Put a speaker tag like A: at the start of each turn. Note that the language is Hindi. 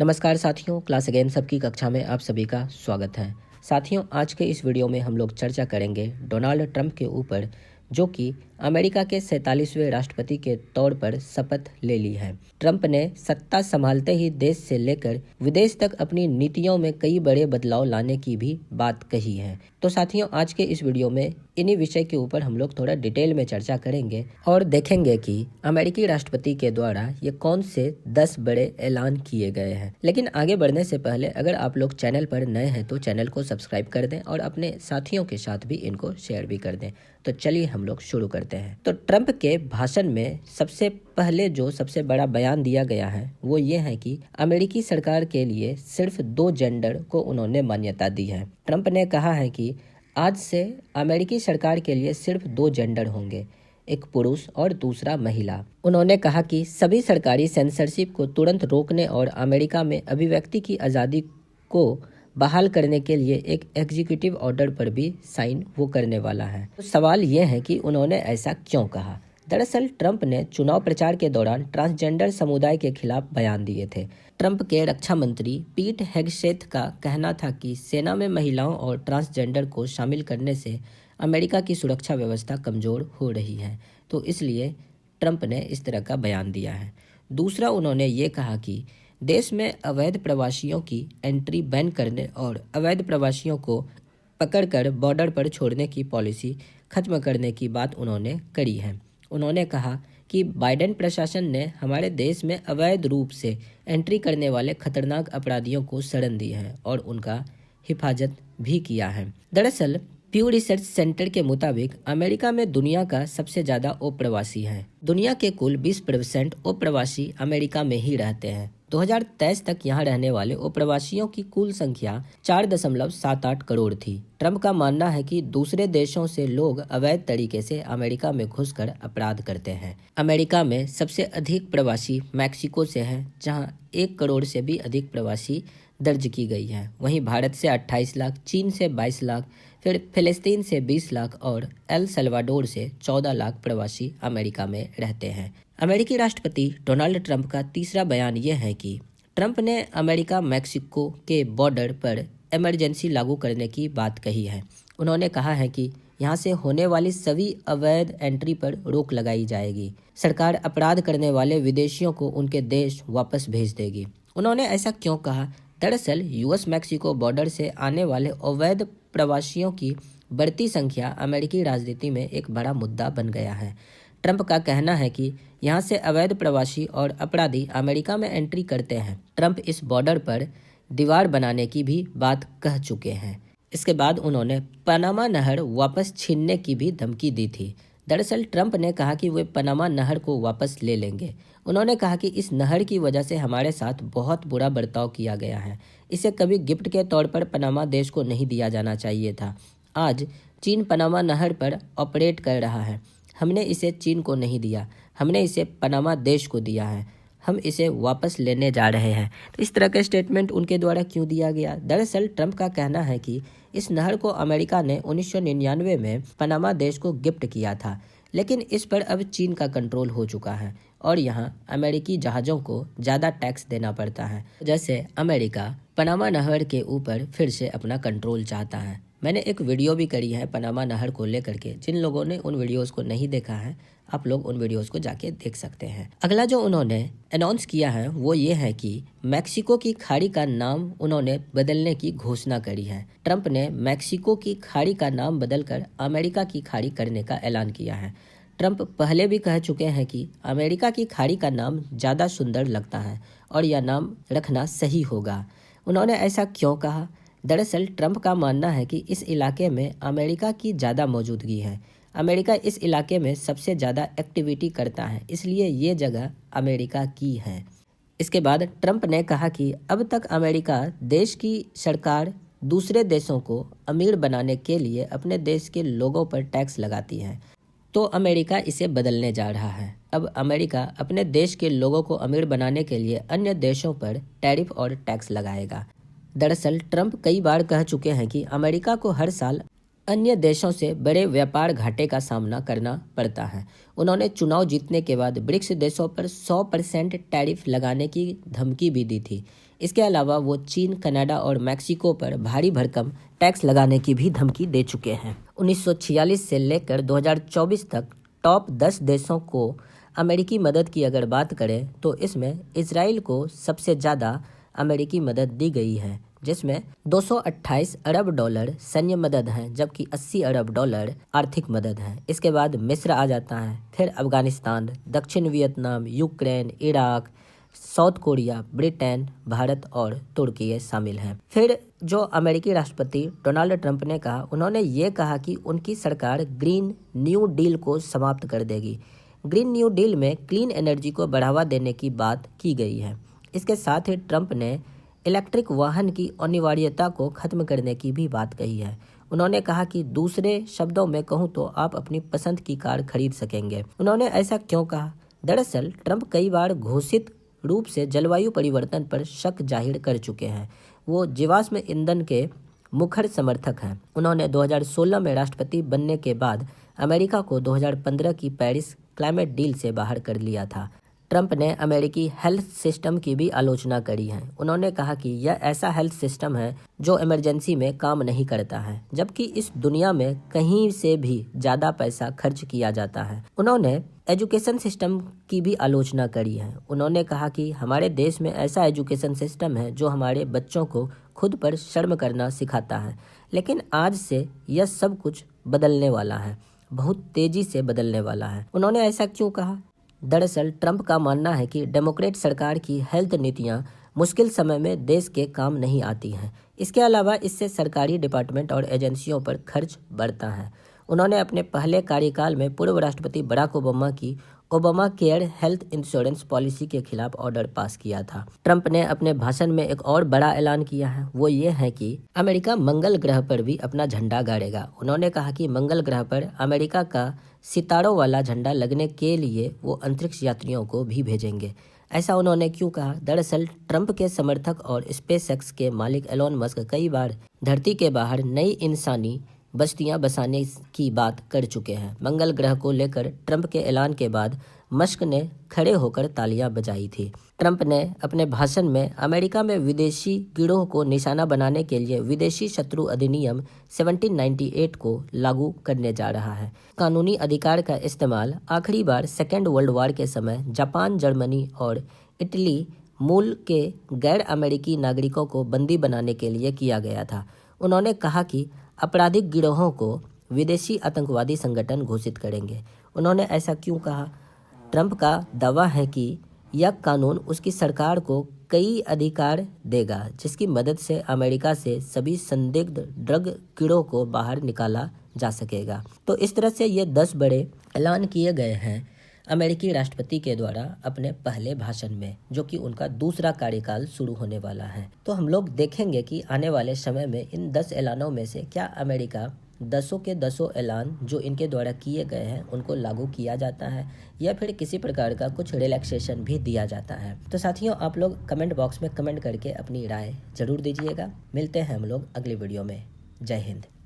A: नमस्कार साथियों, क्लास अगेन सबकी कक्षा में आप सभी का स्वागत है। साथियों, आज के इस वीडियो में हम लोग चर्चा करेंगे डोनाल्ड ट्रंप के ऊपर, जो कि अमेरिका के 47वें राष्ट्रपति के तौर पर शपथ ले ली है। ट्रंप ने सत्ता संभालते ही देश से लेकर विदेश तक अपनी नीतियों में कई बड़े बदलाव लाने की भी बात कही है। तो साथियों, आज के इस वीडियो में इन्हीं विषय के ऊपर हम लोग थोड़ा डिटेल में चर्चा करेंगे और देखेंगे कि अमेरिकी राष्ट्रपति के द्वारा ये कौन से 10 बड़े ऐलान किए गए हैं। लेकिन आगे बढ़ने से पहले अगर आप लोग चैनल पर नए हैं तो चैनल को सब्सक्राइब कर दें और अपने साथियों के साथ भी इनको शेयर भी कर दें। तो चलिए हम लोग शुरू करते हैं। तो ट्रंप के भाषण में सबसे पहले जो सबसे बड़ा बयान दिया गया है वो ये है कि अमेरिकी सरकार के लिए सिर्फ 2 जेंडर को उन्होंने मान्यता दी है। ट्रंप ने कहा है कि आज से अमेरिकी सरकार के लिए सिर्फ 2 जेंडर होंगे, एक पुरुष और दूसरा महिला। उन्होंने कहा कि सभी सरकारी सेंसरशिप को तुरंत रोकने और अमेरिका में अभिव्यक्ति की आज़ादी को बहाल करने के लिए एक एग्जीक्यूटिव ऑर्डर पर भी साइन वो करने वाला है। तो सवाल ये है कि उन्होंने ऐसा क्यों कहा। दरअसल ट्रंप ने चुनाव प्रचार के दौरान ट्रांसजेंडर समुदाय के खिलाफ बयान दिए थे। ट्रंप के रक्षा मंत्री पीट हेगसेथ का कहना था कि सेना में महिलाओं और ट्रांसजेंडर को शामिल करने से अमेरिका की सुरक्षा व्यवस्था कमज़ोर हो रही है, तो इसलिए ट्रंप ने इस तरह का बयान दिया है। दूसरा, उन्होंने ये कहा कि देश में अवैध प्रवासियों की एंट्री बैन करने और अवैध प्रवासियों को पकड़कर बॉर्डर पर छोड़ने की पॉलिसी खत्म करने की बात उन्होंने करी है। उन्होंने कहा कि बाइडेन प्रशासन ने हमारे देश में अवैध रूप से एंट्री करने वाले खतरनाक अपराधियों को शरण दी है और उनका हिफाजत भी किया है। दरअसल प्यू रिसर्च सेंटर के मुताबिक अमेरिका में दुनिया का सबसे ज़्यादा अप्रवासी है। दुनिया के कुल 20% अप्रवासी अमेरिका में ही रहते हैं। 2023 तक यहाँ रहने वाले अप्रवासियों की कुल संख्या 4.78 करोड़ थी। ट्रंप का मानना है कि दूसरे देशों से लोग अवैध तरीके से अमेरिका में घुसकर अपराध करते हैं। अमेरिका में सबसे अधिक प्रवासी मैक्सिको से हैं, जहाँ 1 करोड़ से भी अधिक प्रवासी दर्ज की गई है। वहीं भारत से 28 लाख, चीन से 22 लाख, फिर फिलिस्तीन से 20 लाख और एल सल्वाडोर से 14 लाख प्रवासी अमेरिका में रहते हैं। अमेरिकी राष्ट्रपति डोनाल्ड ट्रंप का तीसरा बयान यह है कि ट्रंप ने अमेरिका मैक्सिको के बॉर्डर पर इमरजेंसी लागू करने की बात कही है। उन्होंने कहा है कि यहाँ से होने वाली सभी अवैध एंट्री पर रोक लगाई जाएगी। सरकार अपराध करने वाले विदेशियों को उनके देश वापस भेज देगी। उन्होंने ऐसा क्यों कहा? दरअसल यूएस मैक्सिको बॉर्डर से आने वाले अवैध प्रवासियों की बढ़ती संख्या अमेरिकी राजनीति में एक बड़ा मुद्दा बन गया है। ट्रंप का कहना है कि यहाँ से अवैध प्रवासी और अपराधी अमेरिका में एंट्री करते हैं। ट्रंप इस बॉर्डर पर दीवार बनाने की भी बात कह चुके हैं। इसके बाद उन्होंने पनामा नहर वापस छीनने की भी धमकी दी थी। दरअसल ट्रंप ने कहा कि वे पनामा नहर को वापस ले लेंगे। उन्होंने कहा कि इस नहर की वजह से हमारे साथ बहुत बुरा बर्ताव किया गया है। इसे कभी गिफ्ट के तौर पर पनामा देश को नहीं दिया जाना चाहिए था। आज चीन पनामा नहर पर ऑपरेट कर रहा है। हमने इसे चीन को नहीं दिया, हमने इसे पनामा देश को दिया है। हम इसे वापस लेने जा रहे हैं। तो इस तरह का स्टेटमेंट उनके द्वारा क्यों दिया गया? दरअसल ट्रंप का कहना है कि इस नहर को अमेरिका ने 1999 में पनामा देश को गिफ्ट किया था, लेकिन इस पर अब चीन का कंट्रोल हो चुका है और यहाँ अमेरिकी जहाज़ों को ज़्यादा टैक्स देना पड़ता है। जैसे अमेरिका पनामा नहर के ऊपर फिर से अपना कंट्रोल चाहता है। मैंने एक वीडियो भी करी है पनामा नहर को लेकर के। जिन लोगों ने उन वीडियोस को नहीं देखा है, आप लोग उन वीडियोस को जाके देख सकते हैं। अगला जो उन्होंने अनाउंस किया है वो ये है कि मैक्सिको की खाड़ी का नाम उन्होंने बदलने की घोषणा करी है। ट्रंप ने मैक्सिको की खाड़ी का नाम बदलकर अमेरिका की खाड़ी करने का ऐलान किया है। ट्रंप पहले भी कह चुके हैं कि अमेरिका की खाड़ी का नाम ज़्यादा सुंदर लगता है और यह नाम रखना सही होगा। उन्होंने ऐसा क्यों कहा? दरअसल ट्रंप का मानना है कि इस इलाके में अमेरिका की ज़्यादा मौजूदगी है। अमेरिका इस इलाके में सबसे ज़्यादा एक्टिविटी करता है, इसलिए ये जगह अमेरिका की है। इसके बाद ट्रंप ने कहा कि अब तक अमेरिका देश की सरकार दूसरे देशों को अमीर बनाने के लिए अपने देश के लोगों पर टैक्स लगाती है, तो अमेरिका इसे बदलने जा रहा है। अब अमेरिका अपने देश के लोगों को अमीर बनाने के लिए अन्य देशों पर टैरिफ और टैक्स लगाएगा। दरअसल ट्रंप कई बार कह चुके हैं कि अमेरिका को हर साल अन्य देशों से बड़े व्यापार घाटे का सामना करना पड़ता है। उन्होंने चुनाव जीतने के बाद ब्रिक्स देशों पर 100% टैरिफ लगाने की धमकी भी दी थी। इसके अलावा वो चीन, कनाडा और मैक्सिको पर भारी भरकम टैक्स लगाने की भी धमकी दे चुके हैं। 1946 से लेकर 2024 तक टॉप 10 देशों को अमेरिकी मदद की अगर बात करें तो इसमें इजराइल को सबसे ज़्यादा अमेरिकी मदद दी गई है, जिसमें 228 अरब डॉलर सैन्य मदद है, जबकि 80 अरब डॉलर आर्थिक मदद है। इसके बाद मिस्र आ जाता है, फिर अफगानिस्तान, दक्षिण Vietnam, Ukraine, Iraq, south Korea, Britain, Bharat और तुर्की ये शामिल हैं। फिर जो अमेरिकी राष्ट्रपति डोनाल्ड ट्रंप ने कहा, उन्होंने ये कहा कि उनकी सरकार ग्रीन न्यू डील को समाप्त कर देगी। ग्रीन न्यू डील में क्लीन एनर्जी को बढ़ावा देने की बात की गई है। इसके साथ ही ट्रंप ने इलेक्ट्रिक वाहन की अनिवार्यता को खत्म करने की भी बात कही है। उन्होंने कहा कि दूसरे शब्दों में कहूँ तो आप अपनी पसंद की कार खरीद सकेंगे। उन्होंने ऐसा क्यों कहा? दरअसल ट्रंप कई बार घोषित रूप से जलवायु परिवर्तन पर शक जाहिर कर चुके हैं। वो जीवाश्म ईंधन के मुखर समर्थक हैं। उन्होंने 2016 में राष्ट्रपति बनने के बाद अमेरिका को 2015 की पेरिस क्लाइमेट डील से बाहर कर लिया था। ट्रंप ने अमेरिकी हेल्थ सिस्टम की भी आलोचना करी है। उन्होंने कहा कि यह ऐसा हेल्थ सिस्टम है जो इमरजेंसी में काम नहीं करता है, जबकि इस दुनिया में कहीं से भी ज़्यादा पैसा खर्च किया जाता है। उन्होंने एजुकेशन सिस्टम की भी आलोचना करी है। उन्होंने कहा कि हमारे देश में ऐसा एजुकेशन सिस्टम है जो हमारे बच्चों को खुद पर शर्म करना सिखाता है, लेकिन आज से यह सब कुछ बदलने वाला है, बहुत तेज़ी से बदलने वाला है। उन्होंने ऐसा क्यों कहा? दरअसल ट्रंप का मानना है कि डेमोक्रेट सरकार की हेल्थ नीतियां मुश्किल समय में देश के काम नहीं आती हैं। इसके अलावा इससे सरकारी डिपार्टमेंट और एजेंसियों पर खर्च बढ़ता है। उन्होंने अपने पहले कार्यकाल में पूर्व राष्ट्रपति बराक ओबामा की Obama care health insurance policy के खिलाफ ऑर्डर पास किया था। ट्रंप ने अपने भाषण में एक और बड़ा ऐलान किया है, वो ये है कि अमेरिका मंगल ग्रह पर भी अपना झंडा गाड़ेगा। उन्होंने कहा कि मंगल ग्रह पर अमेरिका का सितारों वाला झंडा लगने के लिए वो अंतरिक्ष यात्रियों को भी भेजेंगे। ऐसा उन्होंने क्यों कहा? दरअसल ट्रंप के समर्थक और स्पेसएक्स के मालिक एलोन मस्क कई बार धरती के बाहर नई इंसानी बस्तियां बसाने की बात कर चुके हैं। मंगल ग्रह को लेकर ट्रंप के ऐलान के बाद मस्क ने खड़े होकर तालियां बजाई थी। ट्रंप ने अपने भाषण में अमेरिका में विदेशी गिरोह को निशाना बनाने के लिए विदेशी शत्रु अधिनियम 1798 को लागू करने जा रहा है। कानूनी अधिकार का इस्तेमाल आखिरी बार सेकेंड वर्ल्ड वॉर के समय जापान, जर्मनी और इटली मूल के गैर अमेरिकी नागरिकों को बंदी बनाने के लिए किया गया था। उन्होंने कहा कि आपराधिक गिरोहों को विदेशी आतंकवादी संगठन घोषित करेंगे। उन्होंने ऐसा क्यों कहा? ट्रंप का दावा है कि यह कानून उसकी सरकार को कई अधिकार देगा, जिसकी मदद से अमेरिका से सभी संदिग्ध ड्रग गिरोह को बाहर निकाला जा सकेगा। तो इस तरह से ये 10 बड़े ऐलान किए गए हैं अमेरिकी राष्ट्रपति के द्वारा अपने पहले भाषण में, जो कि उनका दूसरा कार्यकाल शुरू होने वाला है। तो हम लोग देखेंगे कि आने वाले समय में इन 10 ऐलानों में से क्या अमेरिका 10 के 10 ऐलान जो इनके द्वारा किए गए हैं उनको लागू किया जाता है, या फिर किसी प्रकार का कुछ रिलैक्सेशन भी दिया जाता है। तो साथियों, आप लोग कमेंट बॉक्स में कमेंट करके अपनी राय जरूर दीजिएगा। मिलते हैं हम लोग अगली वीडियो में। जय हिंद।